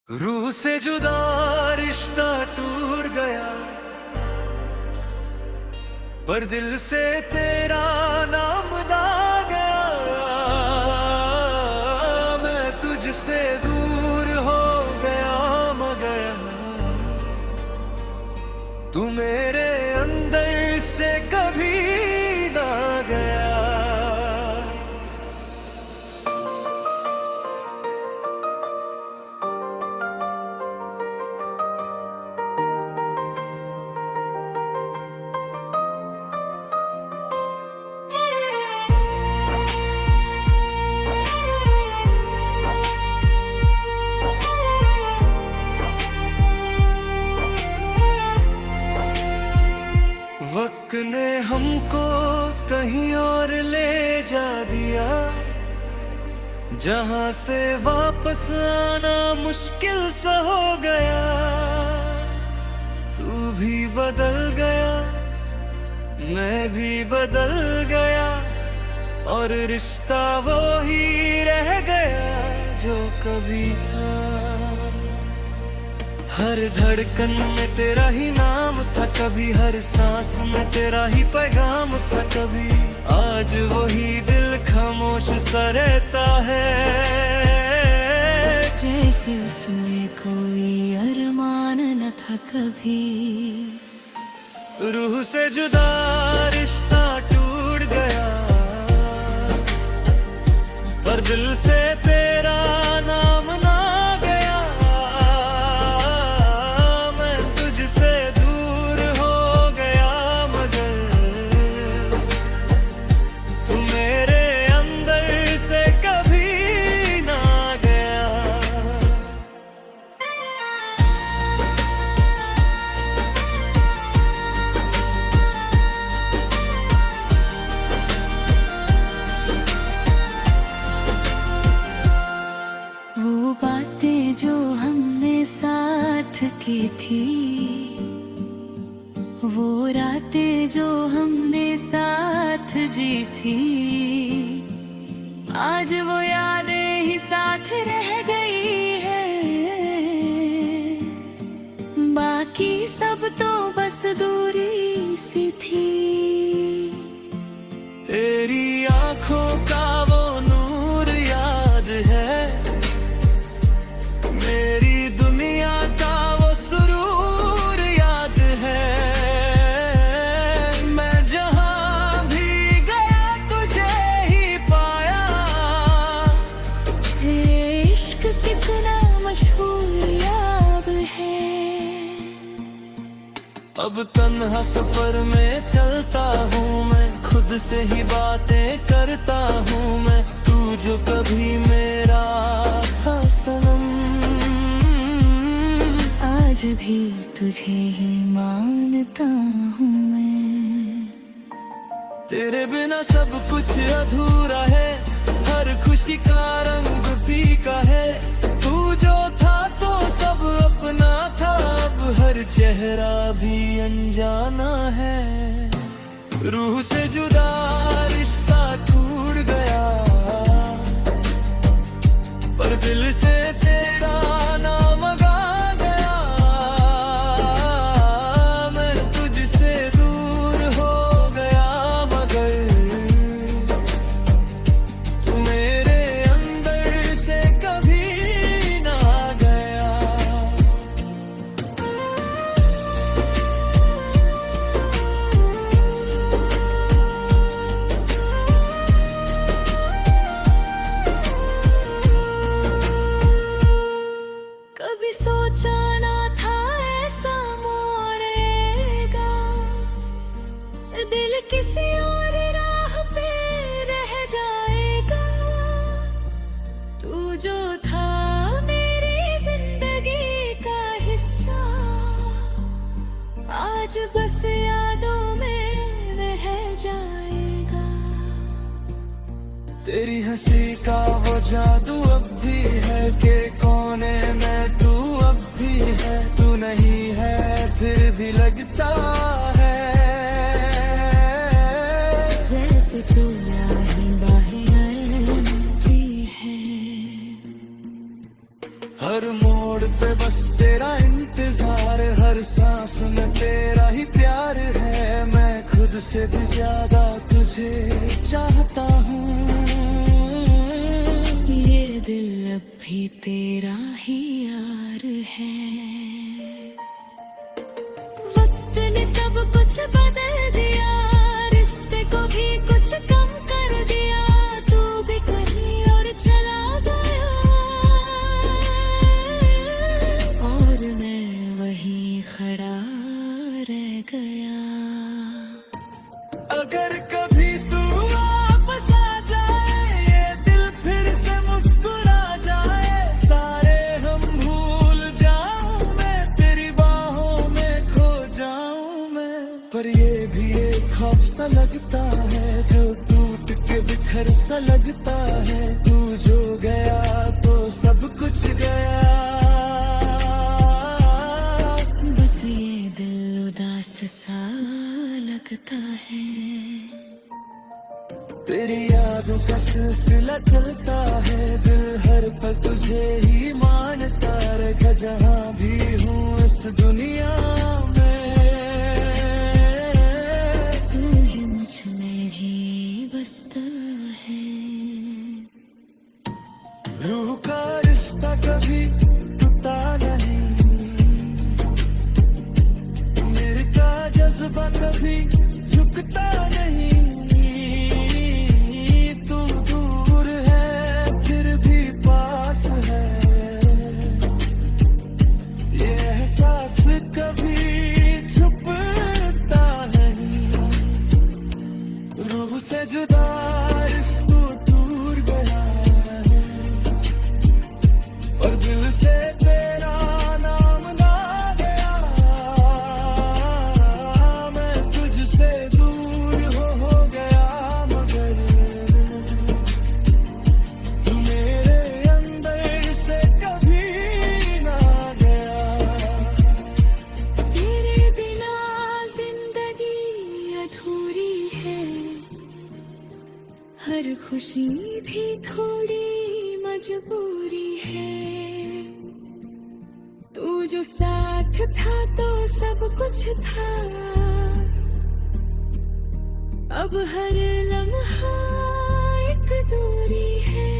रूह से जुदा रिश्ता टूट गया, पर दिल से तेरा नाम ना गया। मैं तुझसे दूर हो गया मगर तू मेरे अंदर से कभी ना गया। वक्त ने हमको कहीं और ले जा दिया, जहां से वापस आना मुश्किल सा हो गया। तू भी बदल गया, मैं भी बदल गया, और रिश्ता वो ही रह गया जो कभी था। हर धड़कन में तेरा ही नाम था कभी, हर सांस में तेरा ही पैगाम था कभी। आज वही दिल खामोश सा रहता है, जैसे उसमें कोई अरमान न था कभी। रूह से जुदा रिश्ता टूट गया, पर दिल से तेरा नाम ना गया। मैं तुझसे दूर हो गया मगर तू मेरे अंदर से कभी ना गया। वो बातें जो हमने साथ की थी, वो रातें जो हमने साथ जी थी, आज वो यादें ही साथ रह गई है। बाकी सब तो बस दूरी सी थी। तेरी आंखों का वो नूर याद है, मेरी दुनिया का वो सुरूर याद है। मैं जहां भी गया तुझे ही पाया। ये इश्क कितना मशहूर याद है। अब तन्हा सफर में चलता हूँ मैं, खुद से ही बातें करता हूँ मैं। तू जो कभी मेरा था सनम, आज भी तुझे ही मानता हूँ मैं। तेरे बिना सब कुछ अधूरा है, हर खुशी का रंग फीका है। तू जो था तो सब अपना था, अब हर चेहरा भी अनजाना है। रूह से जुदा रिश्ता टूट गया, पर दिल से तेरा नाम गा गया। मैं तुझसे दूर हो गया मगर तू मेरे अंदर से कभी ना गया। पे बस तेरा इंतजार, हर सांस में तेरा ही प्यार है। मैं खुद से भी ज्यादा तुझे चाहता हूँ। ये दिल अब भी तेरा ही यार है। वक्त ने सब कुछ बदल दिया, रिश्ते को भी कुछ कम कर दिया। तू भी कहीं और चला गया और मैं वहीं खड़ा रह गया। अगर कभी तू वापस आ जाए, ये दिल फिर से मुस्कुरा जाए, सारे हम भूल जाऊं मैं, तेरी बाहों में खो जाऊं मैं। पर ये भी एक ख्वाब सा लगता है, जो टूट के बिखर सा लगता है। तू जो गया तो सब कुछ गया। बस ये दिल उदास सा लगता है। तेरी यादों का सिलसिला चलता है, दिल हर पल तुझे ही मानता रहेगा। जहाँ भी हूँ इस दुनिया में, तू ही मुझ में ही बसता है। रूह का रिश्ता कभी टूटा नहीं, मेरे का जज्बा कभी झुकता नहीं। तू दूर है फिर भी पास है, ये एहसास कभी छुपता नहीं। रूह से जुदा रिश्ता टूट गया है, और दिल से तेरा नाम ना गया। मैं तुझसे दूर हो गया, मगर तू मेरे अंदर से कभी ना गया। तेरे बिना जिंदगी अधूरी है, हर खुशी भी थोड़ी मजबूरी है। तू जो साथ था तो सब कुछ था, अब हर लम्हा एक दूरी है।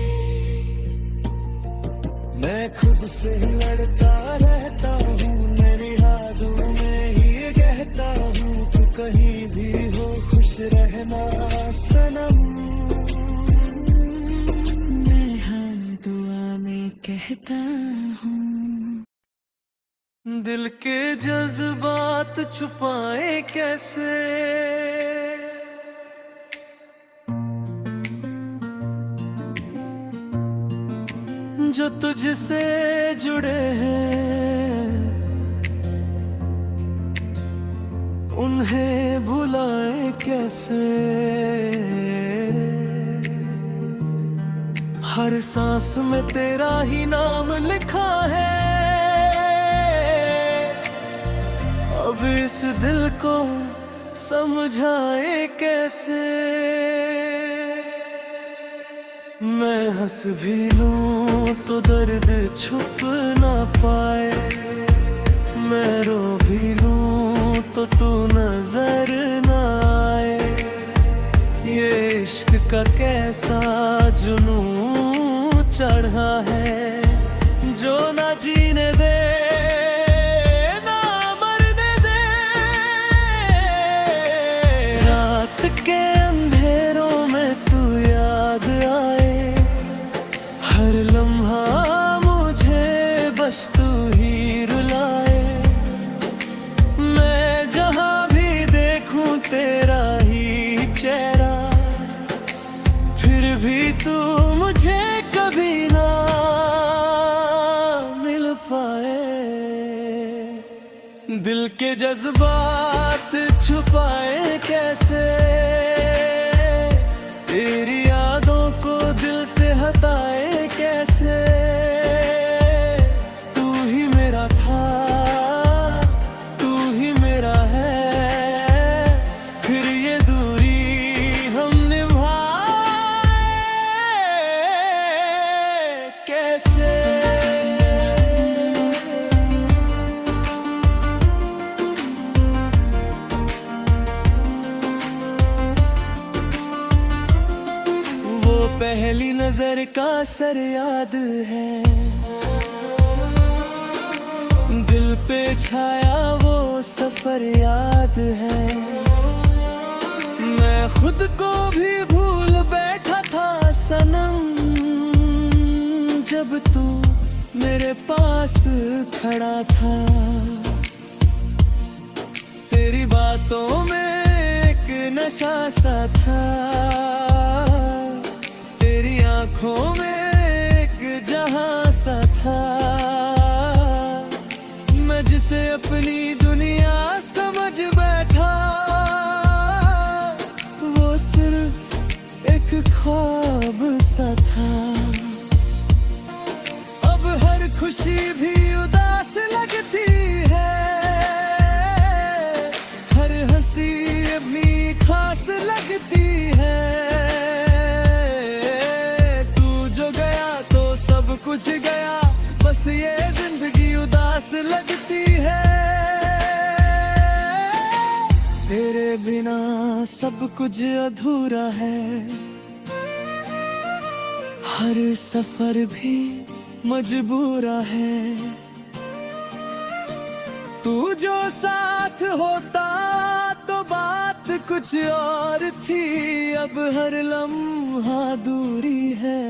मैं खुद से ही लड़ता रहता हूँ, मेरी यादों में ही कहता हूँ। तू कहीं भी हो खुश रहना सनम, मैं हर दुआ में कहता हूँ। दिल के जज्बात छुपाए कैसे, जो तुझसे जुड़े हैं उन्हें भुलाए कैसे। हर सांस में तेरा ही नाम लिखा है, अब इस दिल को समझाए कैसे। मैं हंस भी लूं तो दर्द छुप ना पाए, मैं रो भी लूं तो तू नजर ना आए। ये इश्क का कैसा जुनून चढ़ा है, जो ना जीने दे ना मरने दे। रात के अंधेरों में तू याद आए, हर लम्हा मुझे बस तू ही रुलाए। मैं जहाँ भी देखूं तेरा ही चेहरा, फिर भी तू मुझे कभी ना मिल पाए। दिल के जज्बात छुपाए कैसे, तेरी यादों को दिल से हटाए कैसे। तू ही मेरा था, तू ही मेरा है, फिर ये दूरी हम निभाए कैसे। सागर का सर याद है, दिल पे छाया वो सफर याद है। मैं खुद को भी भूल बैठा था सनम, जब तू मेरे पास खड़ा था। तेरी बातों में एक नशा सा था, तेरी आंखों में एक जहां सा था। मैं जिसे अपनी दुनिया समझ बैठा, वो सिर्फ एक ख्वाब सा था। अब हर खुशी भी उदास लगती है, हर हंसी अपनी खास लगती है। तू जो गया तो सब कुछ गया, बस ये जिंदगी उदास लगती है। तेरे बिना सब कुछ अधूरा है, हर सफर भी मजबूरा है। तू जो साथ होता तो बात कुछ और थी, अब हर लम्हा दूरी है।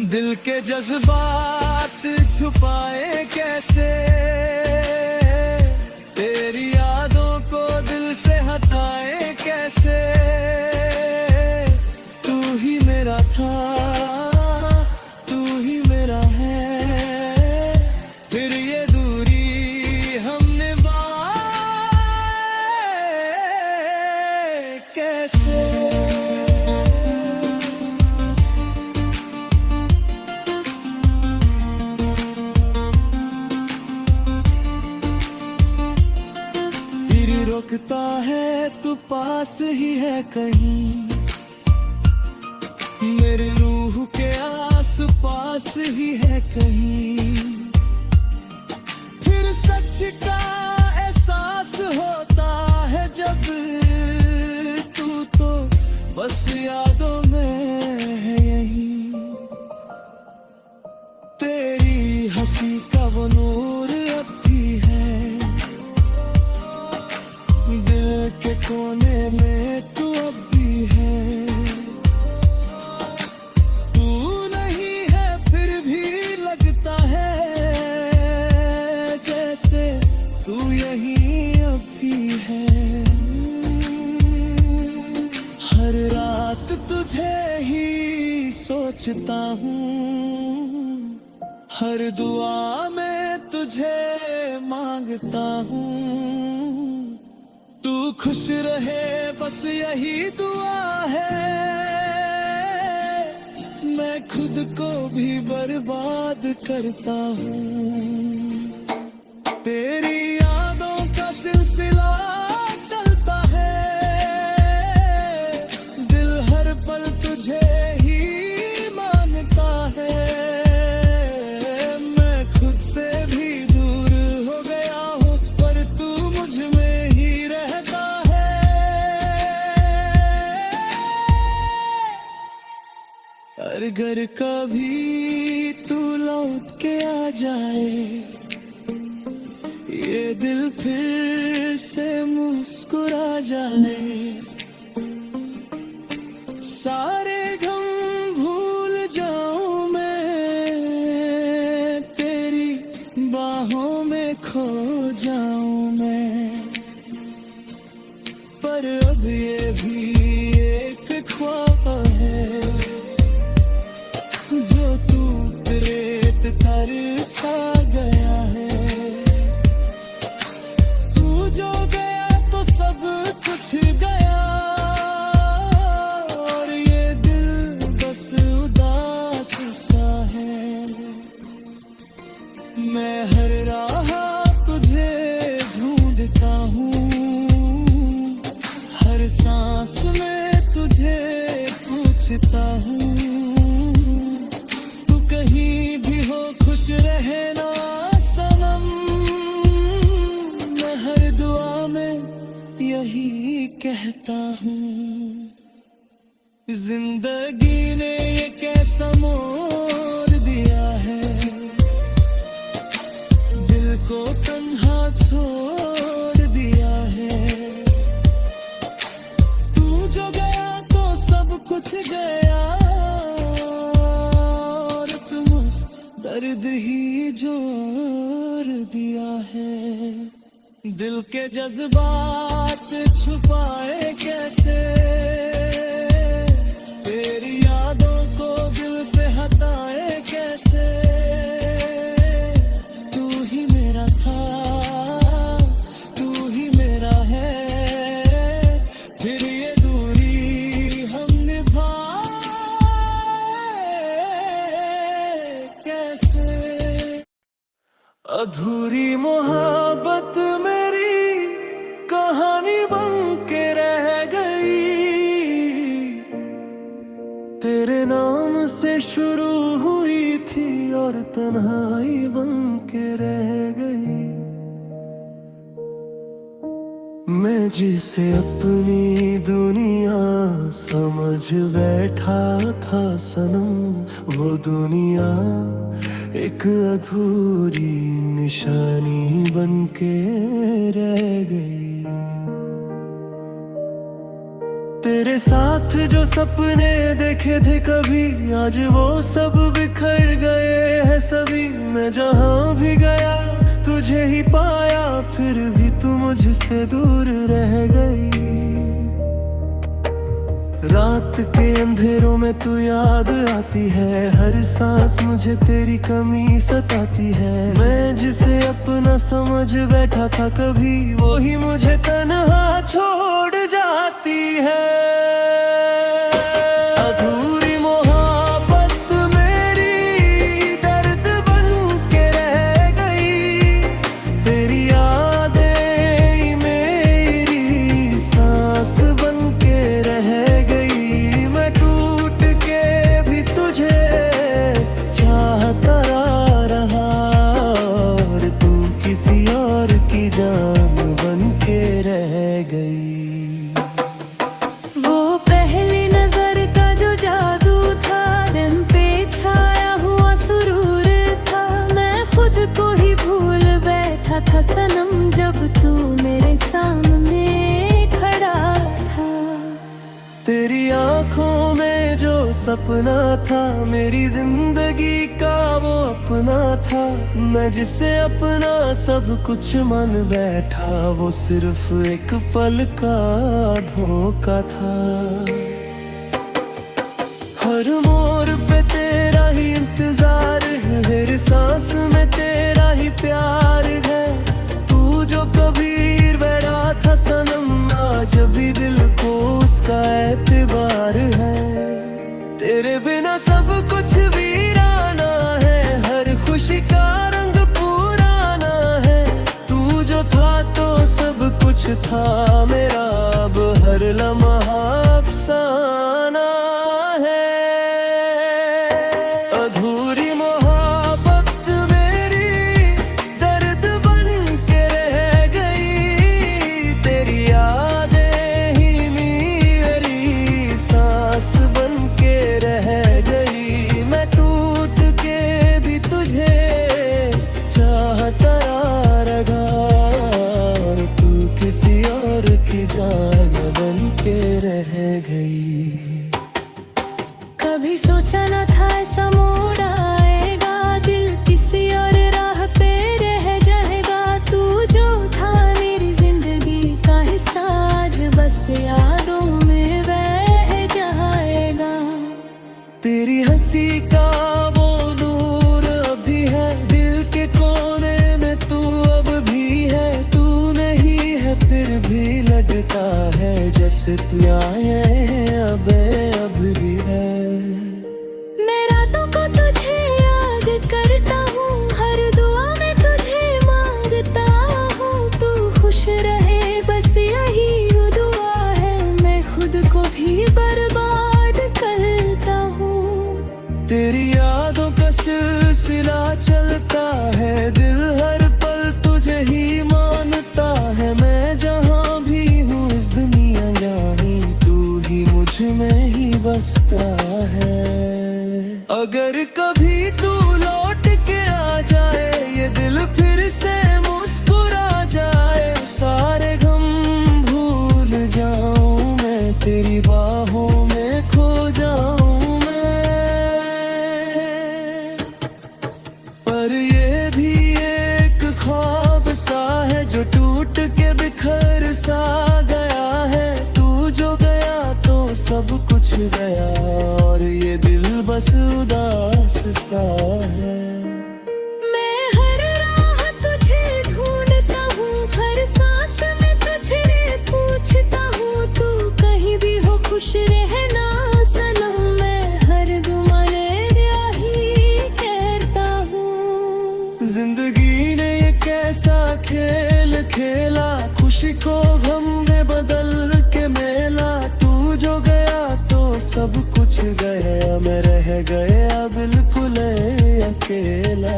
दिल के जज्बात छुपाए कैसे, तेरी यादों को दिल से हटाए कैसे। तू ही मेरा था, तू ही मेरा है, फिर ये दूरी हम निभाए कैसे। रोकता है तू पास ही है कहीं, मेरे रूह के आस पास ही है कहीं। फिर सच का एहसास होता है जब तू तो बस यादों में है यहीं। तेरी हंसी का वो नूर अब भी है, दिल के कोने में तू अब भी है। तू नहीं है फिर भी लगता है, जैसे तू यहीं अब भी है। हर रात तुझे ही सोचता हूँ, हर दुआ में तुझे मांगता हूँ। तू खुश रहे बस यही दुआ है, मैं खुद को भी बर्बाद करता हूँ। तेरी यादों का सिलसिला चलता है, दिल हर पल तुझे ही मांगता है। मैं खुद से भी दूर हो गया हूँ, पर तू मुझ में ही रहता है। अगर कभी तू लौट के आ जाए, ये दिल फिर से मुस्कुरा जाए। सारे गम भूल जाऊं मैं, तेरी बाहों में खो जाऊं मैं। पर अब ये भी एक ख्वाब है, जो तू प्रेत तरसा गया है। तू जो गया तो सब कुछ गया, और ये दिल बस उदास सा है। मैं हर राह तुझे ढूंढता हूँ, हर सांस में तुझे पूछता हूँ। तू कहीं भी हो खुश रहना सनम, मैं हर दुआ में यही कहता हूँ। जिंदगी ने ये कैसा मोड़ दिया है, दिल को तन्हा छोड़ दिया है। तू जो गया तो सब कुछ गया, और तुम उस दर्द ही जोड़ दिया है। दिल के जज्बात छुपाए कैसे, तेरी यादों को दिल से हटाए कैसे। तू ही मेरा था, तू ही मेरा है, फिर ये दूरी हम निभाए कैसे। अधूरी मोहब्बत मेरी कहानी बन के रह गई, तेरे नाम से शुरू हुई थी और तन्हाई बन के रह गई। मैं जिसे अपनी दुनिया समझ बैठा था सनम, वो दुनिया एक अधूरी निशानी बन के रह गई। तेरे साथ जो सपने देखे थे कभी, आज वो सब बिखर गए हैं सभी। मैं जहाँ भी गया तुझे ही पाया, फिर भी तू मुझसे दूर रह गई। रात के अंधेरों में तू याद आती है, हर सांस मुझे तेरी कमी सताती है। मैं जिसे अपना समझ बैठा था कभी, वो ही मुझे तन्हा छोड़ जाती है। अधूरी मोहब्बत मेरी दर्द बन के रह गई, तेरी यादें मेरी सांस बन के रह गई। मैं टूट के भी तुझे चाहता रहा, और तू किसी और की जान बन के रह गई। वो पहली नजर का जो जादू था, दिल पे छाया हुआ सुरूर था। मैं खुद को ही भूल बैठा था सनम, जब तू मेरे सामने खड़ा था। तेरी आंखों में जो सपना था, मेरी जिंदगी का वो अपना था। मैं जिसे अपना सब कुछ मान बैठा, वो सिर्फ एक पल का धोखा था। हर मोड़ पे तेरा ही इंतजार है, हर सांस में तेरा ही प्यार है। तू जो कभी बैठा था सनम, आज भी दिल को उसका एतबार है। तेरे बिना सब कुछ वीराना है, हर खुशी का रंग पुराना है। तू जो था तो सब कुछ था मेरा, अब हर लम्हा अफसाना है। अधूरी मोहब्बत मेरी दर्द बन के रह गई, तेरी यादें ही मेरी सांस बन के रह गई। मैं टूट के भी तुझे चाहता रहा, और तू किसी और की जान बन के रह गई। कभी सोचा न था ऐसा मोड़ आएगा, दिल किसी और राह पे रह जाएगा। तू जो था मेरी जिंदगी का हिस्सा, आज बस यादों में बह जाएगा। तेरी हंसी का वो नूर अभी है, दिल के कोने में तू अब भी है। तू नहीं है फिर भी लगता है, जैसे तू आए अब भी है। मैं रातों को तुझे याद करता हूँ, हर दुआ में तुझे मांगता हूँ। तू खुश रहे बस यही दुआ है, मैं खुद को भी बर्बाद करता हूँ। तेरी यादों का सिलसिला चलता है, दिल हर पल तुझे ही मानता है। मैं जहाँ भी हूँ इस दुनिया जहाँ तू पर ये भी एक ख्वाब सा है जो टूट के बिखर सा गया है। तू जो गया तो सब कुछ गया और ये दिल बस उदास सा है। मैं हर राह तुझे ढूंढता हूँ, हर सांस में तुझे पूछता हूँ, तू कहीं भी हो खुश रहना सनम। मैं हर दुआ तेरा ही कहता हूँ। जिंदगी ने ये कैसा खेल खेला, खुशी को गम में बदल के मेला। तू जो गया तो सब कुछ गया, मैं रह गया बिल्कुल अकेला।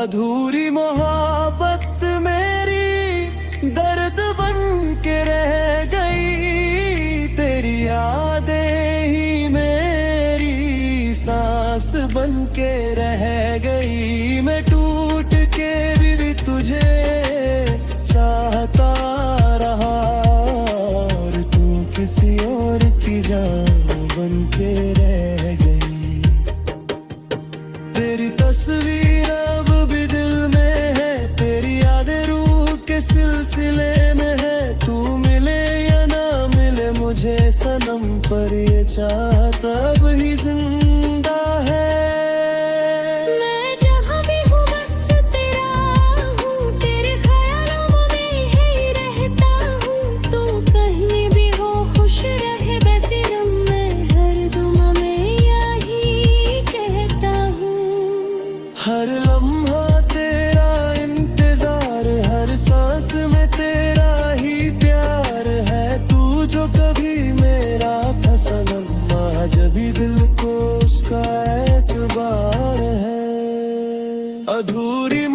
अधूरी मोहब्बत मेरी दर्द बन के रह गई, तेरी यादें ही मेरी सांस बन के रह गई। मैं टूट के भी तुझे चाहता रहा और तू किसी और की जान बन के रह गई। तेरी तस्वीर अब भी दिल में है, तेरी यादें रूह के सिलसिले में है। तू मिले या ना मिले मुझे सनम, पर ये चाहता अब ही जिंदा है। मैं जहाँ भी हूँ बस तेरा हूँ, तेरे ख्यालों में ही रहता हूँ। तू कहीं भी हो खुश रहे बेसिरम, मैं हर दुआ में यही कहता हूँ। हर लम्हा तेरा इंतजार, हर सांस में तेरा ही प्यार है। तू जो कभी मेरा था सनम, आज भी दिल को उसका एतबार है। अधूरी